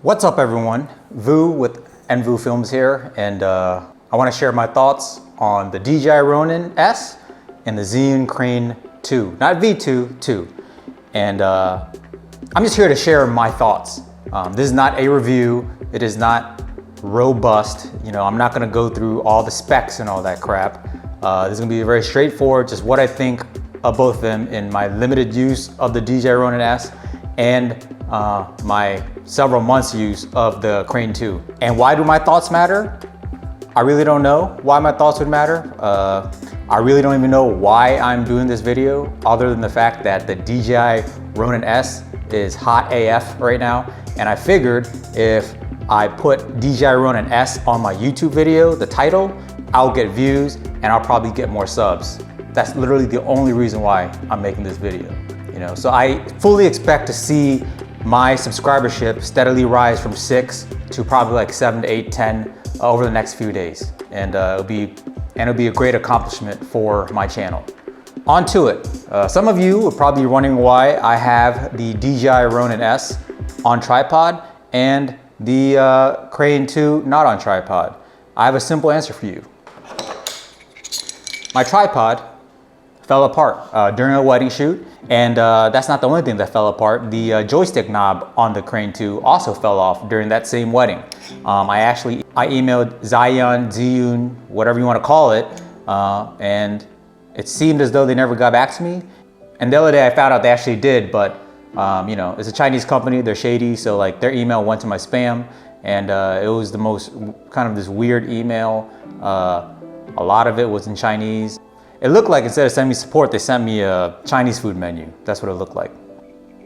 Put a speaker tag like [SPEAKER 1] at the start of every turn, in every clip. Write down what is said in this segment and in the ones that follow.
[SPEAKER 1] What's up everyone? Vu with Envu Films here, and I want to share my thoughts on the DJI Ronin S and the Zhiyun Crane 2, not V2, 2. And I'm just here to share my thoughts. This is not a review, it is not robust. You know, I'm not gonna go through all the specs and all that crap. This is gonna be very straightforward, just what I think of both of them in my limited use of the DJI Ronin S and my several months use of the Crane 2. And why do my thoughts matter? I really don't know why my thoughts would matter. I really don't even know why I'm doing this video, other than the fact that the DJI Ronin S is hot AF right now. And I figured if I put DJI Ronin S on my YouTube video, the title, I'll get views and I'll probably get more subs. That's literally the only reason why I'm making this video. You know, so I fully expect to see my subscribership steadily rise from 6 to probably like 7 to 8, 10 over the next few days. And it'll be a great accomplishment for my channel. On to it. Some of you are probably wondering why I have the DJI Ronin S on tripod and the Crane 2 not on tripod. I have a simple answer for you. My tripod fell apart during a wedding shoot, and that's not the only thing that fell apart. The joystick knob on the Crane 2 also fell off during that same wedding. I emailed Zhiyun, whatever you want to call it, and it seemed as though they never got back to me. And the other day I found out they actually did, but you know, it's a Chinese company, they're shady, so like their email went to my spam, and it was the most kind of this weird email. A lot of it was in Chinese. It looked like instead of sending me support, they sent me a Chinese food menu. That's what it looked like.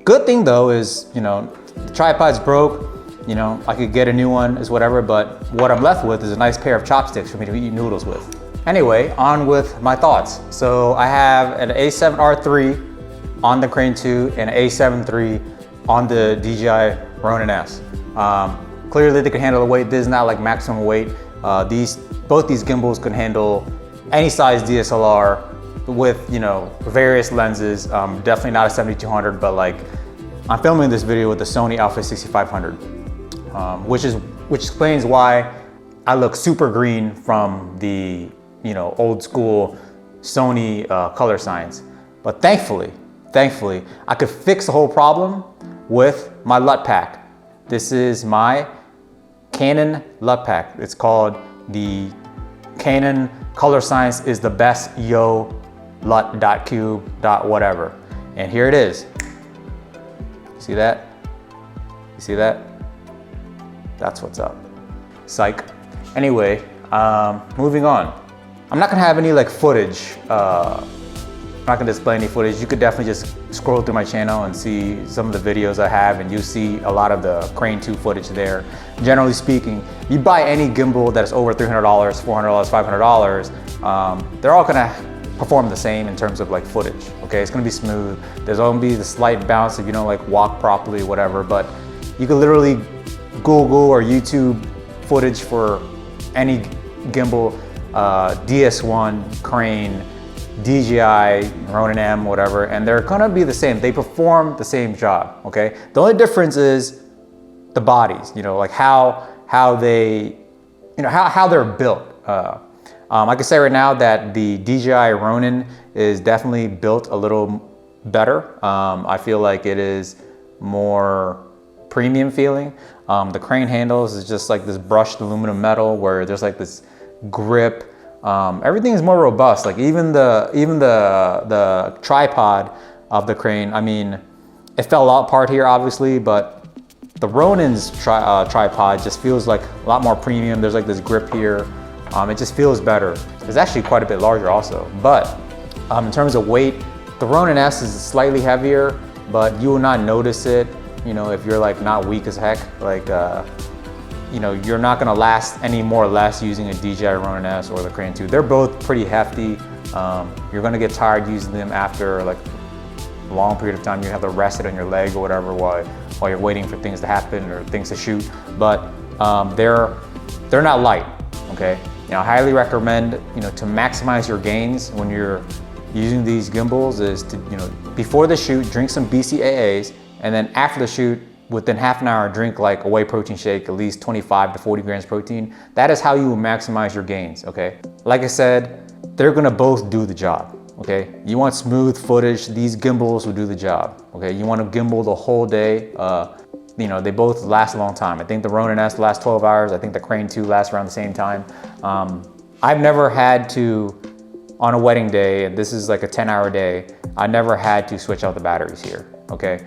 [SPEAKER 1] Good thing though is, you know, the tripod's broke, you know, I could get a new one, is whatever, but what I'm left with is a nice pair of chopsticks for me to eat noodles with. Anyway, on with my thoughts. So I have an A7R3 on the Crane 2 and an A7 III on the DJI Ronin S. Clearly they can handle the weight. This is not like maximum weight. Both these gimbals can handle any size DSLR with, you know, various lenses. Definitely not a 7200, but like I'm filming this video with the Sony Alpha 6500, which explains why I look super green from the, you know, old school Sony color science. But thankfully, I could fix the whole problem with my LUT pack. This is my Canon LUT pack. It's called the Canon Color Science is the best yo LUT.cube.whatever. And here it is. See that? You see that? That's what's up. Psych. Anyway, moving on. I'm not gonna have any like footage. I'm not gonna display any footage. You could definitely just scroll through my channel and see some of the videos I have, and you'll see a lot of the Crane 2 footage there. Generally speaking, you buy any gimbal that is over $300, $400, $500, they're all gonna perform the same in terms of like footage, okay? It's gonna be smooth. There's gonna be the slight bounce if you don't like walk properly, whatever, but you could literally Google or YouTube footage for any gimbal, DS1, Crane, DJI, Ronin M, whatever, and they're gonna be the same. They perform the same job, okay? The only difference is the bodies, you know, like how they, you know, how they're built. I can say right now that the DJI Ronin is definitely built a little better. I feel like it is more premium feeling. The Crane handles is just like this brushed aluminum metal where there's like this grip. Everything is more robust. Like even the tripod of the Crane, I mean, it fell apart here obviously, but the Ronin's tripod just feels like a lot more premium. There's like this grip here. It just feels better. It's actually quite a bit larger also. But in terms of weight, the Ronin S is slightly heavier, but you will not notice it, you know, if you're like not weak as heck. Like, you know, you're not gonna last any more or less using a DJI Ronin S or the Crane 2. They're both pretty hefty. You're gonna get tired using them after like a long period of time. You have to rest it on your leg or whatever while you're waiting for things to happen or things to shoot. But they're not light, okay? You know, I highly recommend, you know, to maximize your gains when you're using these gimbals is to, you know, before the shoot, drink some BCAAs, and then after the shoot, within half an hour, drink like a whey protein shake, at least 25 to 40 grams protein. That is how you will maximize your gains, okay? Like I said, they're gonna both do the job, okay? You want smooth footage, these gimbals will do the job, okay? You want to gimbal the whole day. You know, they both last a long time. I think the Ronin S lasts 12 hours. I think the Crane 2 lasts around the same time. I've never had to, on a wedding day, and this is like a 10-hour day, I never had to switch out the batteries here, okay?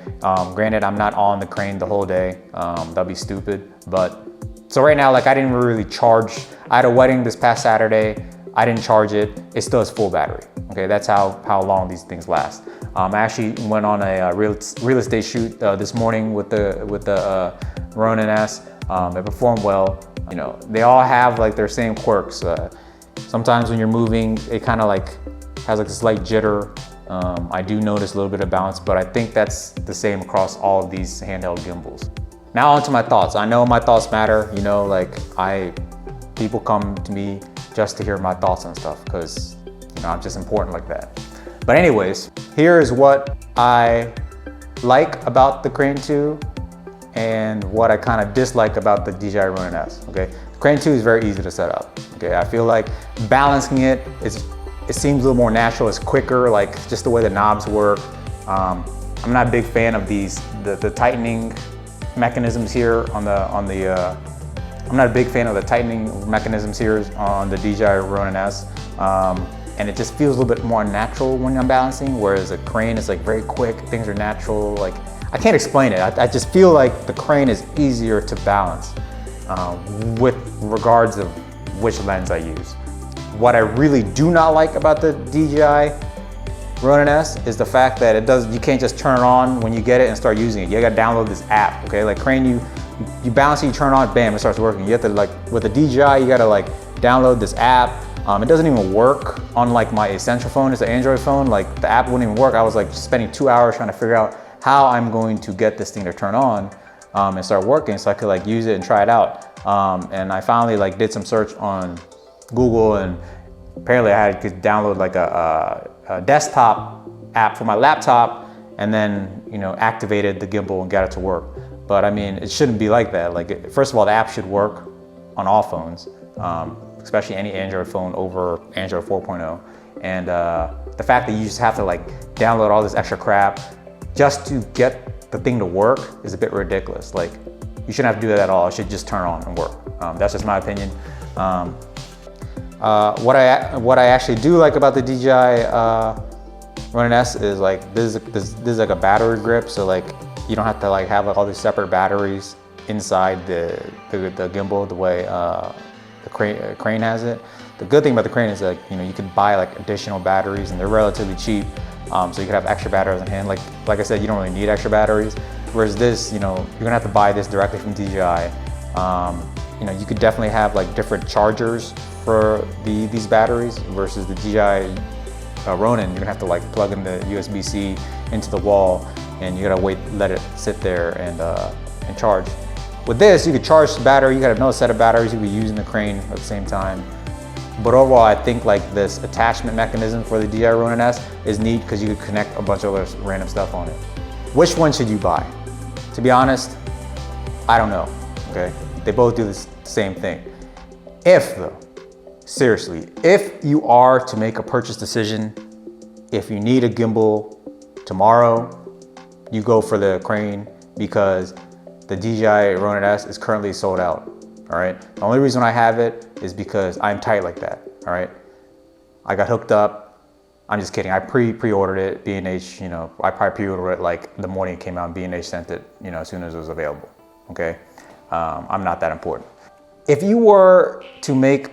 [SPEAKER 1] Granted, I'm not on the Crane the whole day. That'd be stupid, but so right now, like I didn't really charge. I had a wedding this past Saturday. I didn't charge it. It still has full battery, okay? That's how long these things last. I actually went on a real estate shoot this morning with the Ronin S. It performed well. You know, they all have like their same quirks. Sometimes when you're moving, it kind of like has like a slight jitter. I do notice a little bit of bounce, but I think that's the same across all of these handheld gimbals. Now onto my thoughts. I know my thoughts matter. You know, like people come to me just to hear my thoughts on stuff because, you know, I'm just important like that. But anyways, here is what I like about the Crane 2 and what I kind of dislike about the DJI Ronin S, okay? The Crane 2 is very easy to set up, okay? I feel like balancing it seems a little more natural, it's quicker, like just the way the knobs work. I'm not a big fan of the tightening mechanisms here I'm not a big fan of the tightening mechanisms here on the DJI Ronin S. And it just feels a little bit more natural when I'm balancing, whereas a Crane is like very quick, things are natural. Like, I can't explain it. I just feel like the Crane is easier to balance with regards of which lens I use. What I really do not like about the DJI Ronin S is the fact that you can't just turn it on when you get it and start using it. You gotta download this app, okay? Like Crane, you balance it, you turn it on, bam, it starts working. You have to like, with the DJI, you gotta like download this app. It doesn't even work on like my Essential phone. It's an Android phone. Like the app wouldn't even work. I was like spending 2 hours trying to figure out how I'm going to get this thing to turn on and start working so I could like use it and try it out. And I finally like did some search on Google, and apparently I could download like a desktop app for my laptop and then, you know, activated the gimbal and got it to work. But I mean, it shouldn't be like that. Like, first of all, the app should work on all phones. Especially any Android phone over Android 4.0. And the fact that you just have to like download all this extra crap just to get the thing to work is a bit ridiculous. Like, you shouldn't have to do that at all. It should just turn on and work. That's just my opinion. What I actually do like about the DJI Ronin S is like, this is like a battery grip. So like, you don't have to like have like all these separate batteries inside the gimbal the way the Crane has it. The good thing about the Crane is that, you know, you can buy like additional batteries and they're relatively cheap. So you can have extra batteries on hand. Like I said, you don't really need extra batteries. Whereas this, you know, you're gonna have to buy this directly from DJI. You know, you could definitely have like different chargers for these batteries versus the DJI Ronin. You're gonna have to like plug in the USB-C into the wall and you gotta let it sit there and charge. With this, you could charge the battery, you got another set of batteries you could be using the Crane at the same time. But overall, I think like this attachment mechanism for the DJI Ronin S is neat because you could connect a bunch of other random stuff on it. Which one should you buy? To be honest, I don't know, okay? They both do the same thing. Seriously, if you are to make a purchase decision, if you need a gimbal tomorrow, you go for the Crane because the DJI Ronin S is currently sold out, all right? The only reason I have it is because I'm tight like that, all right? I got hooked up. I'm just kidding. I pre-ordered it. B&H, you know, I probably pre-ordered it like the morning it came out and B&H sent it, you know, as soon as it was available, okay? I'm not that important. If you were to make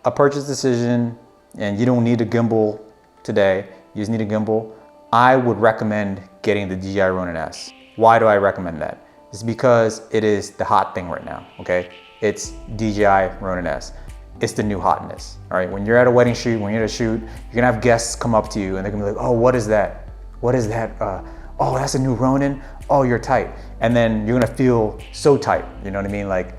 [SPEAKER 1] a purchase decision and you don't need a gimbal today, you just need a gimbal, I would recommend getting the DJI Ronin S. Why do I recommend that? It's because it is the hot thing right now, okay? It's DJI Ronin S. It's the new hotness, all right? When you're at a wedding shoot, when you're at a shoot, you're gonna have guests come up to you and they're gonna be like, oh, what is that? What is that? Oh, that's a new Ronin? Oh, you're tight. And then you're gonna feel so tight, you know what I mean? Like,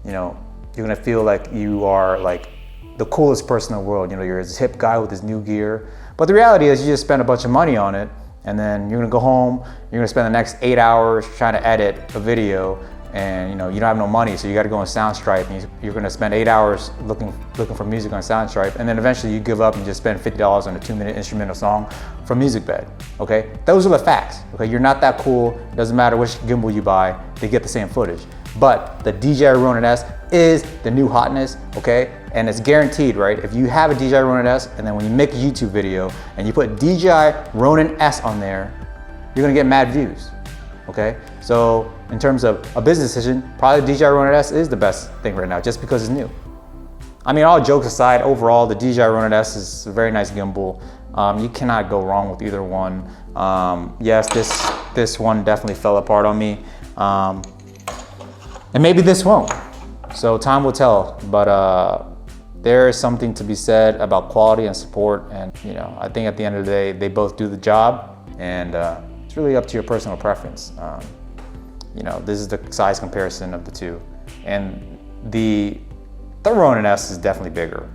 [SPEAKER 1] you know, you're gonna feel like you are like the coolest person in the world. You know, you're this hip guy with this new gear. But the reality is you just spent a bunch of money on it And then you're gonna go home, you're gonna spend the next 8 hours trying to edit a video, and you don't have no money, so you gotta go on Soundstripe, and you're gonna spend 8 hours looking for music on Soundstripe, and then eventually you give up and just spend $50 on a 2-minute instrumental song from MusicBed, okay? Those are the facts, okay? You're not that cool, it doesn't matter which gimbal you buy, they get the same footage. But the DJI Ronin S is the new hotness, okay? And it's guaranteed, right? If you have a DJI Ronin S, and then when you make a YouTube video and you put DJI Ronin S on there, you're gonna get mad views, okay? So in terms of a business decision, probably the DJI Ronin S is the best thing right now, just because it's new. I mean, all jokes aside, overall, the DJI Ronin S is a very nice gimbal. You cannot go wrong with either one. Yes, this one definitely fell apart on me. And maybe this won't. So time will tell, but there is something to be said about quality and support. And I think at the end of the day, they both do the job, and it's really up to your personal preference. This is the size comparison of the two. And the Ronin S is definitely bigger.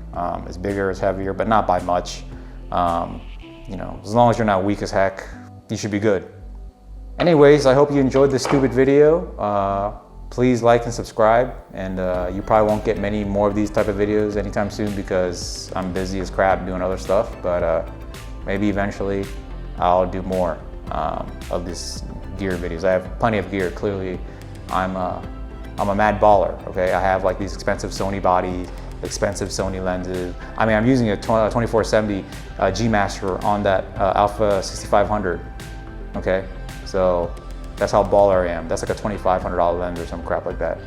[SPEAKER 1] It's bigger, it's heavier, but not by much. As long as you're not weak as heck, you should be good. Anyways, I hope you enjoyed this stupid video. Please like and subscribe, and you probably won't get many more of these type of videos anytime soon because I'm busy as crap doing other stuff, but maybe eventually I'll do more of this gear videos. I have plenty of gear. Clearly, I'm a mad baller, okay? I have like these expensive Sony bodies, expensive Sony lenses. I mean, I'm using a 2470 G Master on that Alpha 6500, okay? So that's how baller I am. That's like a $2,500 lens or some crap like that.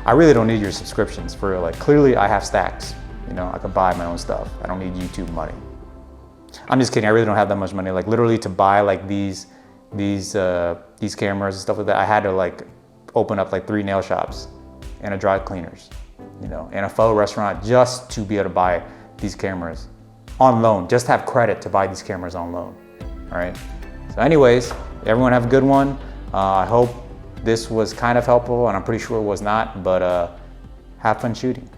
[SPEAKER 1] I really don't need your subscriptions for real. Like, clearly I have stacks. I can buy my own stuff. I don't need YouTube money. I'm just kidding. I really don't have that much money. Like, literally to buy like these cameras and stuff like that, I had to like open up like 3 nail shops and a dry cleaners, and a pho restaurant just to be able to buy these cameras on loan. Just have credit to buy these cameras on loan. All right. So anyways, everyone have a good one. I hope this was kind of helpful, and I'm pretty sure it was not, but have fun shooting.